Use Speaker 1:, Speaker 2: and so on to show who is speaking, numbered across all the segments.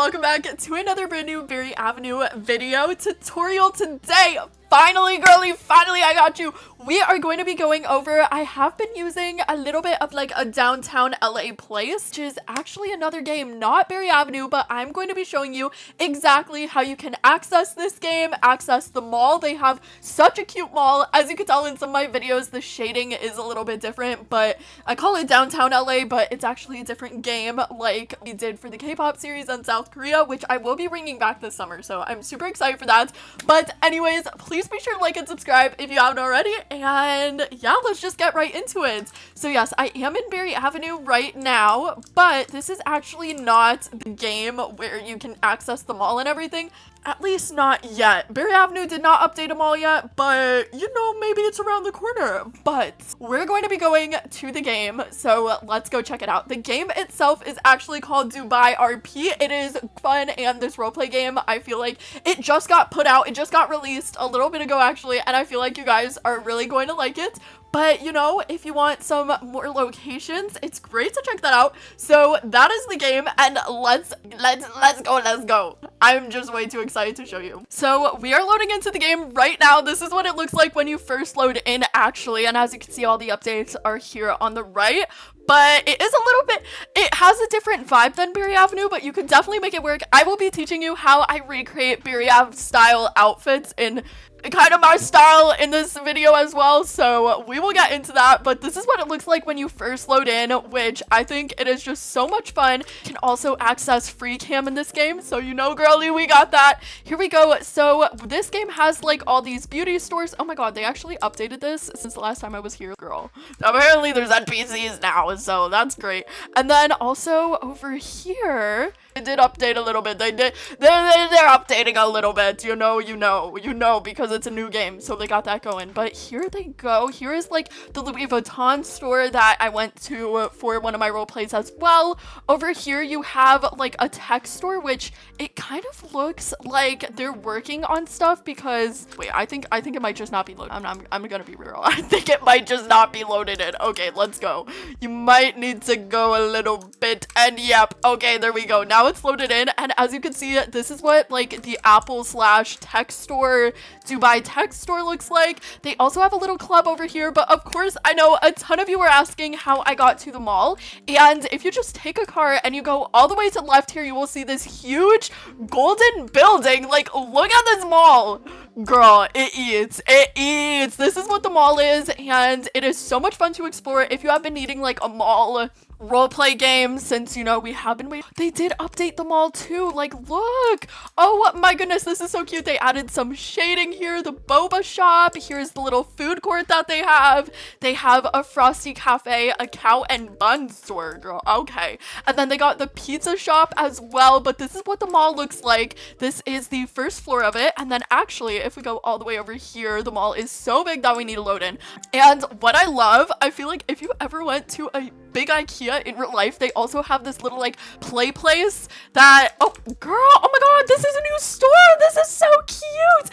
Speaker 1: welcome back to another brand new Berry Avenue video tutorial today. Finally, girly, finally I got you. We are going to be going over, I have been using a little bit of like a downtown LA place, which is actually another game, not Berry Avenue, but I'm going to be showing you exactly how you can access this game, access the mall. They have such a cute mall. As you can tell in some of my videos, the shading is a little bit different, but I call it downtown LA, but it's actually a different game like we did for the K-pop series on South Korea, which I will be bringing back this summer, so I'm super excited for that. But anyways, please be sure to like and subscribe if you haven't already, and yeah, let's just get right into it. So yes, I am in Berry Avenue right now, but this is actually not the game where you can access the mall and everything. At least not yet. Berry Avenue did not update them all yet, but you know, maybe it's around the corner. But we're going to be going to the game, so let's go check it out. The game itself is actually called Dubai RP. It is fun, and this roleplay game, I feel like it just got put out. It just got released a little bit ago, actually, and I feel like you guys are really going to like it. But, you know, if you want some more locations, it's great to check that out. So that is the game, and let's go. I'm just way too excited to show you. So we are loading into the game right now. This is what it looks like when you first load in, actually. And as you can see, all the updates are here on the right. But it is a little bit, it has a different vibe than Berry Avenue, but you could definitely make it work. I will be teaching you how I recreate Berry Ave style outfits in kind of my style in this video as well, so we will get into that. But this is what it looks like when you first load in, which I think it is just so much fun. You can also access free cam in this game, so you know, girly, we got that. Here we go. So this game has like all these beauty stores. Oh my god, they actually updated this since the last time I was here, girl. Apparently there's NPCs now, so that's great. And then also over here, they did update a little bit. They're updating a little bit, you know, because it's a new game, so they got that going. But here they go. Here is like the Louis Vuitton store that I went to for one of my role plays as well. Over here you have like a tech store, which it kind of looks like they're working on stuff, because wait, I think it might just not be loaded. I'm gonna be real. I think it might just not be loaded in. Okay, let's go. You might need to go a little bit, and yep, okay, there we go. Now it's loaded in, and as you can see, this is what like the Apple/tech store, Dubai tech store looks like. They also have a little club over here, but of course I know a ton of you were asking how I got to the mall, and if you just take a car and you go all the way to the left here, you will see this huge golden building. Like, look at this mall, girl. It eats. This is what the mall is, and it is so much fun to explore. If you have been needing like a mall roleplay game, since you know we have been waiting, they did update the mall too. Like, look, oh my goodness, this is so cute. They added some shading here, the boba shop. Here's the little food court that they have a frosty cafe, a cow and bun store, girl. Okay, and then they got the pizza shop as well. But this is what the mall looks like. This is the first floor of it, and then actually if we go all the way over here, the mall is so big that we need to load in. And what I love, I feel like if you ever went to a big IKEA in real life, they also have this little like play place that, oh girl, oh my god, this is a new store. This is so cute.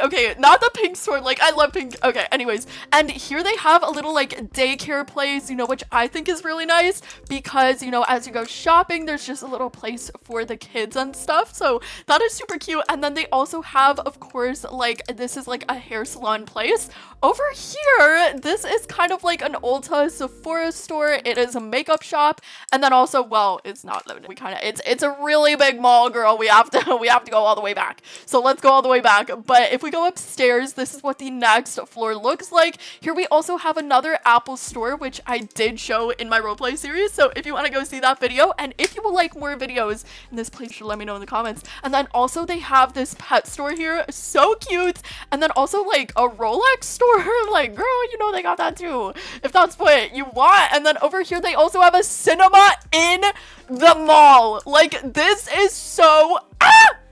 Speaker 1: Okay, not the pink store. Like, I love pink. Okay, anyways, and here they have a little like daycare place, you know, which I think is really nice, because you know, as you go shopping, there's just a little place for the kids and stuff, so that is super cute. And then they also have, of course, like, this is like a hair salon place. Over here, this is kind of like an Ulta Sephora store. It is a makeup shop, and then also, well, it's not loaded. We kind of, it's a really big mall, girl. We have to go all the way back. So let's go all the way back. But if we go upstairs, this is what the next floor looks like. Here we also have another Apple store, which I did show in my roleplay series. So if you want to go see that video, and if you would like more videos in this place, let me know in the comments. And then also they have this pet store here, so cute. And then also like a Rolex store. Like, girl, you know, they got that too, if that's what you want. And then over here they also have a cinema in the mall. Like, this is so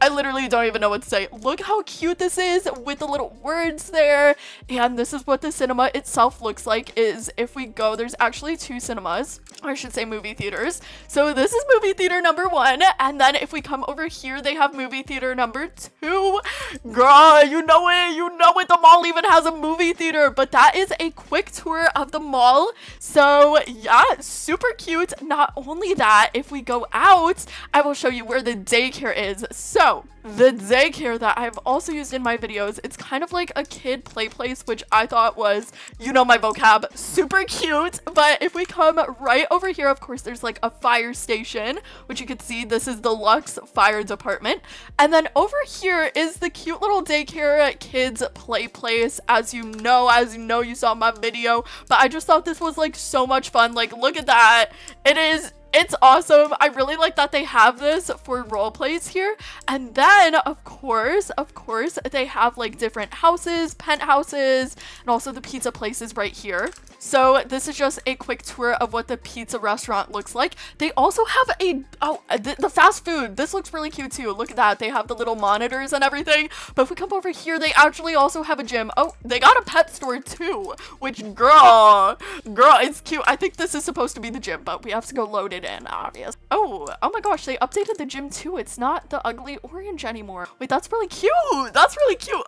Speaker 1: I literally don't even know what to say. Look how cute this is with the little words there. And this is what the cinema itself looks like. Is if we go, there's actually 2 cinemas, or I should say movie theaters. So this is movie theater number 1, and then if we come over here, they have movie theater number 2. Girl, you know it, the mall even has a movie theater. But that is a quick tour of the mall. So yeah, super cute. Not only that, if we go out, I will show you where the daycare is. So the daycare that I've also used in my videos, it's kind of like a kid play place, which I thought was, you know my vocab, super cute. But if we come right over here, of course, there's like a fire station, which you can see this is the Lux Fire Department. And then over here is the cute little daycare kids play place. As you know, you saw my video, but I just thought this was like so much fun. Like, look at that. It's awesome. I really like that they have this for role plays here. And then of course they have like different houses, penthouses, and also the pizza places right here. So this is just a quick tour of what the pizza restaurant looks like. They also have the fast food. This looks really cute too. Look at that. They have the little monitors and everything. But if we come over here, they actually also have a gym. Oh, they got a pet store too, which girl, it's cute. I think this is supposed to be the gym, but we have to go load it in, obvious. Oh my gosh, they updated the gym too. It's not the ugly orange anymore. Wait, that's really cute.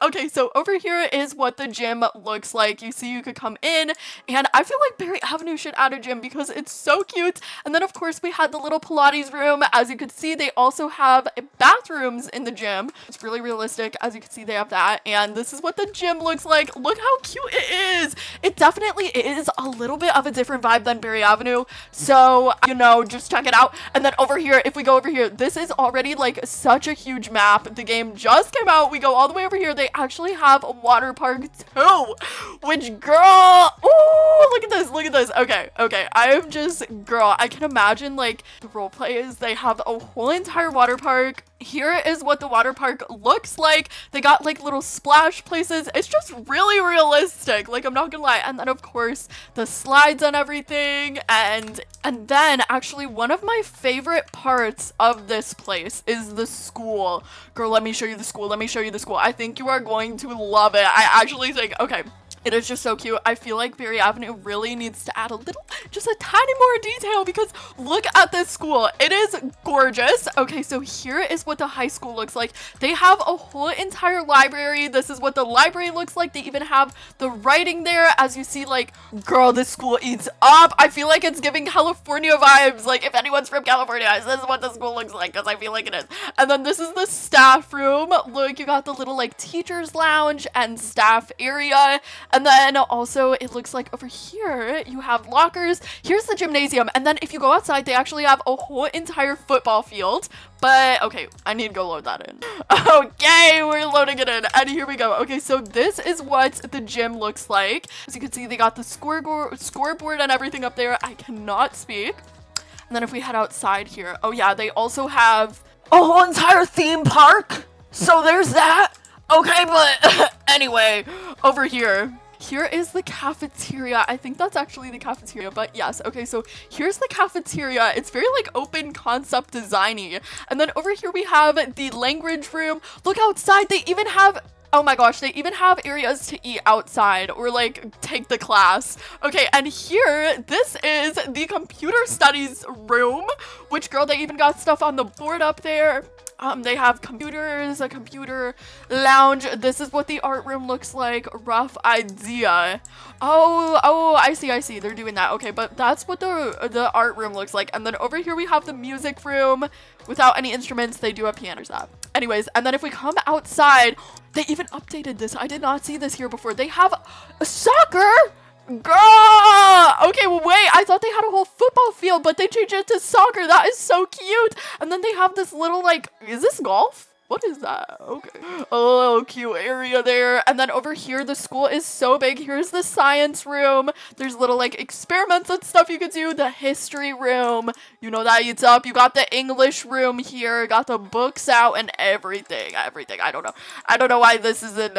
Speaker 1: Okay, so over here is what the gym looks like. You see, you could come in, and I feel like Berry Avenue should add a gym because it's so cute. And then of course we had the little Pilates room. As you can see, they also have bathrooms in the gym. It's really realistic. As you can see, they have that. And this is what the gym looks like. Look how cute it is. It definitely is a little bit of a different vibe than Berry Avenue. So, you know, just check it out. And then over here, if we go over here, this is already like such a huge map. The game just came out. We go all the way over here. They actually have a water park too, which girl, ooh, look at this. Okay. I can imagine like the role plays. They have a whole entire water park. Here is what the water park looks like. They got like little splash places. It's just really realistic, like, I'm not gonna lie. And then of course the slides and everything. And then actually one of my favorite parts of this place is the school. Girl, let me show you the school. I think you are going to love it. I actually think, okay, it is just so cute. I feel like Berry Avenue really needs to add just a tiny more detail, because look at this school. It is gorgeous. Okay, so here is what the high school looks like. They have a whole entire library. This is what the library looks like. They even have the writing there. As you see, like, girl, this school eats up. I feel like it's giving California vibes. Like, if anyone's from California, this is what the school looks like, because I feel like it is. And then this is the staff room. Look, you got the little like teacher's lounge and staff area. And then also it looks like over here you have lockers. Here's the gymnasium. And then if you go outside, they actually have a whole entire football field. But okay, I need to go load that in. Okay, we're loading it in. And here we go. Okay, so this is what the gym looks like. As you can see, they got the scoreboard and everything up there. I cannot speak. And then if we head outside here, oh yeah, they also have a whole entire theme park. So there's that. Okay, but anyway, over here is the cafeteria. I think that's actually the cafeteria, but yes. Okay, so here's the cafeteria. It's very like open concept designy. And then over here we have the language room. Look outside. They even have, oh my gosh, they even have areas to eat outside or like take the class. Okay, and here, this is the computer studies room, which girl, they even got stuff on the board up there. They have computers, a computer lounge. This is what the art room looks like. Rough idea. Oh, I see. They're doing that. Okay, but that's what the art room looks like. And then over here we have the music room without any instruments. They do have pianos. Anyways, and then if we come outside, they even updated this. I did not see this here before. They have a soccer. Girl! Okay, well, wait, I thought they had a whole football field, but they changed it to soccer. That is so cute. And then they have this little, like, is this golf? What is that? Okay. A little cute area there. And then over here, the school is so big. Here's the science room. There's little, like, experiments and stuff you could do. The history room. You know that eats up. You got the English room here. Got the books out and everything. I don't know. I don't know why this isn't,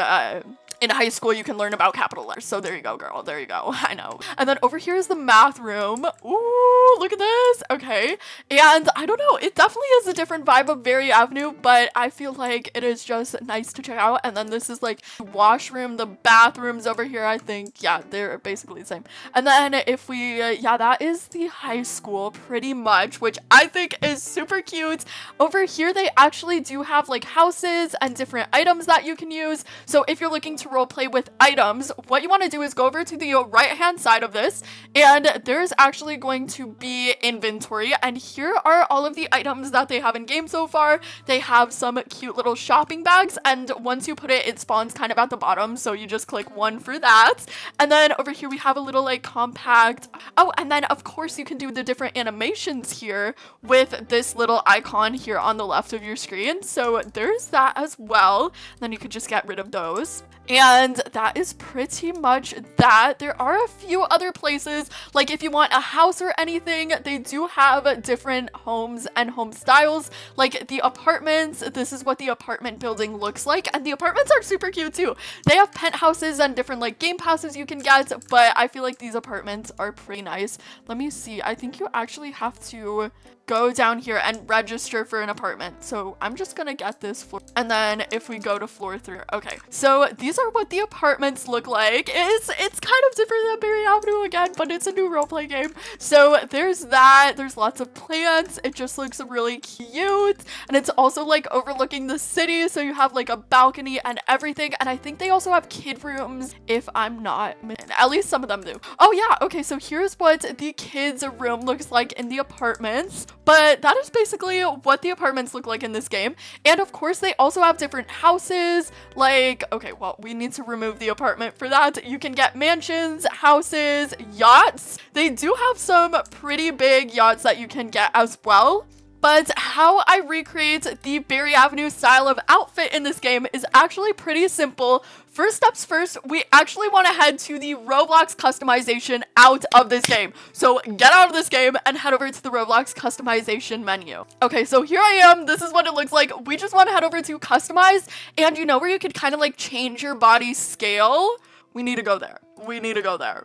Speaker 1: in high school you can learn about capital letters. So there you go, girl. There you go. I know. And then over here is the math room. Ooh, look at this. Okay. And I don't know, it definitely is a different vibe of Berry Avenue, but I feel like it is just nice to check out. And then this is like the washroom, the bathrooms over here, I think. Yeah, they're basically the same. And then if we, yeah, that is the high school pretty much, which I think is super cute. Over here, they actually do have like houses and different items that you can use. So if you're looking to roleplay with items, what you want to do is go over to the right hand side of this, and there's actually going to be inventory, and here are all of the items that they have in game so far. They have some cute little shopping bags, and once you put it, it spawns kind of at the bottom, so you just click one for that. And then over here we have a little like compact, oh, and then of course you can do the different animations here with this little icon here on the left of your screen, so there's that as well. Then you could just get rid of those. And that is pretty much that. There are a few other places, like if you want a house or anything, they do have different homes and home styles. Like the apartments, this is what the apartment building looks like, and the apartments are super cute too. They have penthouses and different like game passes you can get, but I feel like these apartments are pretty nice. Let me see, I think you actually have to go down here and register for an apartment. So I'm just gonna get this floor, and then if we go to floor 3, okay, so these are what the apartments look like. It's kind of different than Berry Avenue again, but it's a new roleplay game. So there's that, there's lots of plants, it just looks really cute, and it's also like overlooking the city, so you have like a balcony and everything. And I think they also have kid rooms, if I'm not, at least some of them do. Oh yeah, okay, so here's what the kids room looks like in the apartments. But that is basically what the apartments look like in this game. And of course, they also have different houses. Like, okay, well, we need to remove the apartment for that. You can get mansions, houses, yachts. They do have some pretty big yachts that you can get as well. But how I recreate the Berry Avenue style of outfit in this game is actually pretty simple. First steps first, we actually want to head to the Roblox customization out of this game. So get out of this game and head over to the Roblox customization menu. Okay, so here I am. This is what it looks like. We just want to head over to customize, and you know where you could kind of like change your body scale? We need to go there. We need to go there.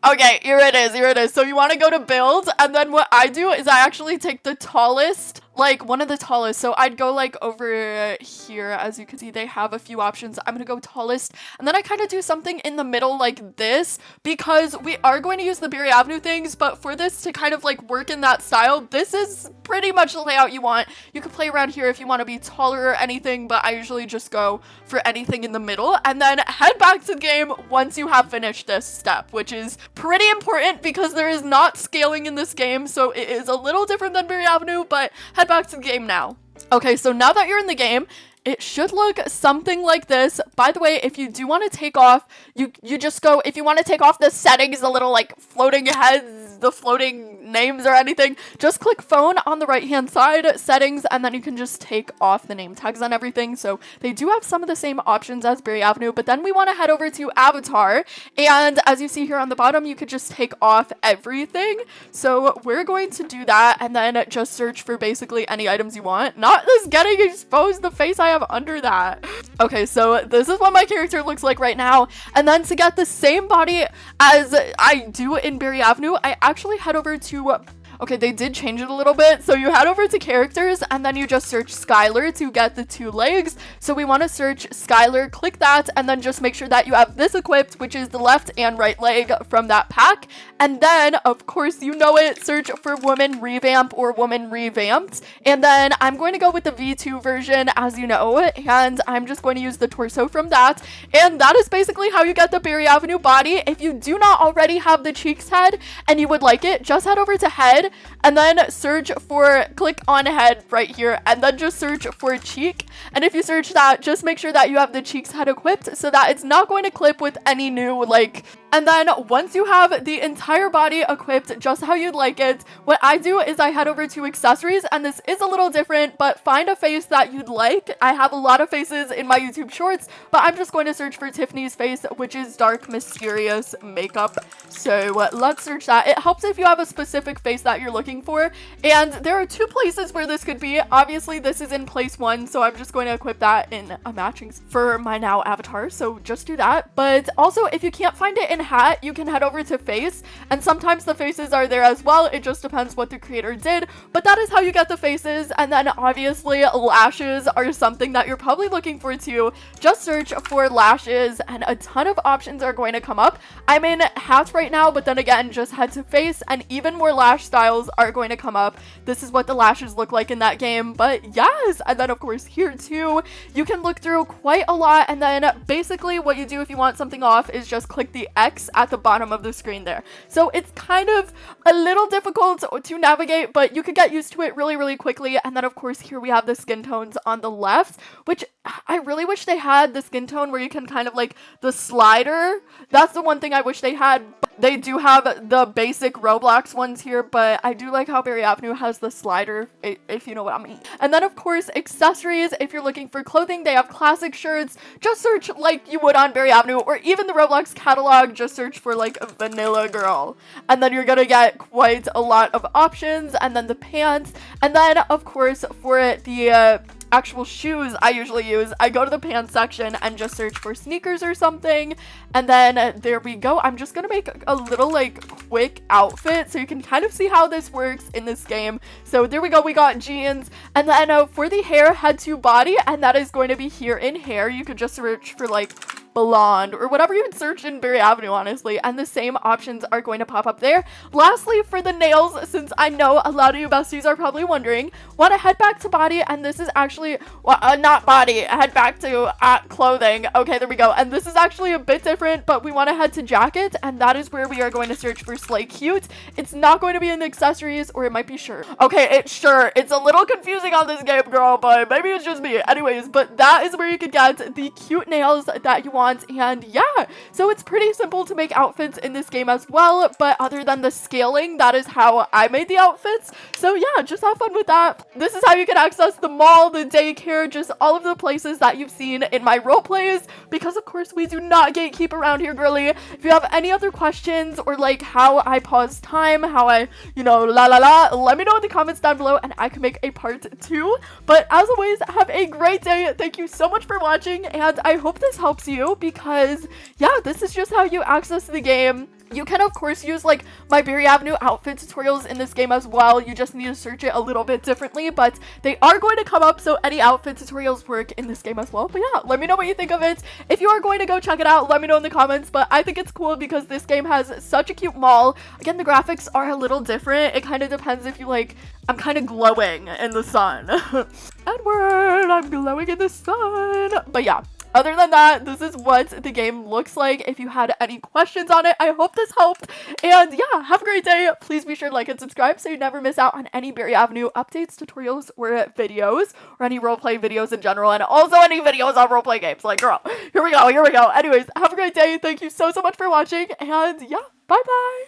Speaker 1: Okay, here it is. Here it is. So you want to go to build, and then what I do is I actually take the tallest, like one of the tallest. So I'd go like over here. As you can see, they have a few options. I'm gonna go tallest, and then I kind of do something in the middle like this, because we are going to use the Berry Avenue things, but for this to kind of like work in that style, this is pretty much the layout you want. You can play around here if you want to be taller or anything, but I usually just go for anything in the middle, and then head back to the game once you have finished this step, which is pretty important because there is not scaling in this game, so it is a little different than Berry Avenue. But head back to the game now. Okay, so now that you're in the game, it should look something like this. By the way, if you do want to take off, you just go, if you want to take off the settings, the little like floating heads, the floating names or anything, just click phone on the right hand side, settings, and then you can just take off the name tags and everything. So they do have some of the same options as Berry Avenue, but then we want to head over to avatar, and as you see here on the bottom, you could just take off everything. So we're going to do that, and then just search for basically any items you want. Not this getting exposed, the face I have under that. Okay, so this is what my character looks like right now, and then to get the same body as I do in Berry Avenue, I actually head over to, okay, they did change it a little bit. So you head over to characters, and then you just search Skylar to get the 2 legs. So we want to search Skylar, click that, and then just make sure that you have this equipped, which is the left and right leg from that pack. And then, of course, you know it, search for woman revamp or woman revamped. And then I'm going to go with the V2 version, as you know, and I'm just going to use the torso from that. And that is basically how you get the Berry Avenue body. If you do not already have the cheeks head and you would like it, just head over to head, and then search for, click on head right here, and then just search for cheek. And if you search that, just make sure that you have the cheeks head equipped so that it's not going to clip with any new like And then once you have the entire body equipped just how you'd like it, what I do is I head over to accessories, and this is a little different, but find a face that you'd like. I have a lot of faces in my YouTube shorts, but I'm just going to search for Tiffany's face, which is dark, mysterious makeup. So let's search that. It helps if you have a specific face that you're looking for, and there are 2 places where this could be. Obviously, this is in place 1, so I'm just going to equip that in a matching for my now avatar, so just do that. But also, if you can't find it in hat, you can head over to face, and sometimes the faces are there as well. It just depends what the creator did, but that is how you get the faces. And then obviously lashes are something that you're probably looking for too. Just search for lashes and a ton of options are going to come up. I'm in hats right now, but then again, just head to face and even more lash styles are going to come up. This is what the lashes look like in that game, but yes. And then of course here too, you can look through quite a lot, and then basically what you do if you want something off is just click the X at the bottom of the screen there. So it's kind of a little difficult to navigate, but you could get used to it really quickly. And then of course here we have the skin tones on the left, which I really wish they had the skin tone where you can kind of like the slider. That's the one thing I wish they had. They do have the basic Roblox ones here, but I do like how Berry Avenue has the slider, if you know what I mean. And then of course accessories, if you're looking for clothing, they have classic shirts. Just search like you would on Berry Avenue, or even the Roblox catalog, just search for like vanilla girl, and then you're gonna get quite a lot of options. And then the pants, and then of course for the actual shoes I usually use, I go to the pants section and just search for sneakers or something, and then there we go. I'm just gonna make a little like quick outfit so you can kind of see how this works in this game. So there we go, we got jeans. And then for the hair, head to body, and that is going to be here in hair. You could just search for like blonde or whatever you would search in Berry Avenue, honestly, and the same options are going to pop up there. Lastly, for the nails, since I know a lot of you besties are probably wondering, want to head back to body, and this is actually not body, head back to clothing. Okay, there we go. And this is actually a bit different, but we want to head to jacket, and that is where we are going to search for Slay Cute. It's not going to be in the accessories, or it might be shirt. Okay, it's shirt. It's a little confusing on this game, girl, but maybe it's just me. Anyways, but that is where you could get the cute nails that you want. And yeah, so it's pretty simple to make outfits in this game as well, but other than the scaling, that is how I made the outfits. So yeah, just have fun with that. This is how you can access the mall, the daycare, just all of the places that you've seen in my role plays, because of course we do not gatekeep around here, girly. If you have any other questions, or like how I pause time, how I, you know, let me know in the comments down below and I can make a part 2. But as always, have a great day. Thank you so much for watching, and I hope this helps you, because yeah, this is just how you access the game. You can of course use like my Berry Avenue outfit tutorials in this game as well. You just need to search it a little bit differently, but they are going to come up, so any outfit tutorials work in this game as well. But yeah, let me know what you think of it. If you are going to go check it out, let me know in the comments. But I think it's cool because this game has such a cute mall. Again, the graphics are a little different. It kind of depends if you like, I'm kind of glowing in the sun. Edward, I'm glowing in the sun. But yeah, other than that, this is what the game looks like. If you had any questions on it, I hope this helped. And yeah, have a great day. Please be sure to like and subscribe so you never miss out on any Berry Avenue updates, tutorials, or videos, or any roleplay videos in general, and also any videos on roleplay games. Like, girl, here we go. Anyways, have a great day. Thank you so much for watching, and yeah, bye-bye.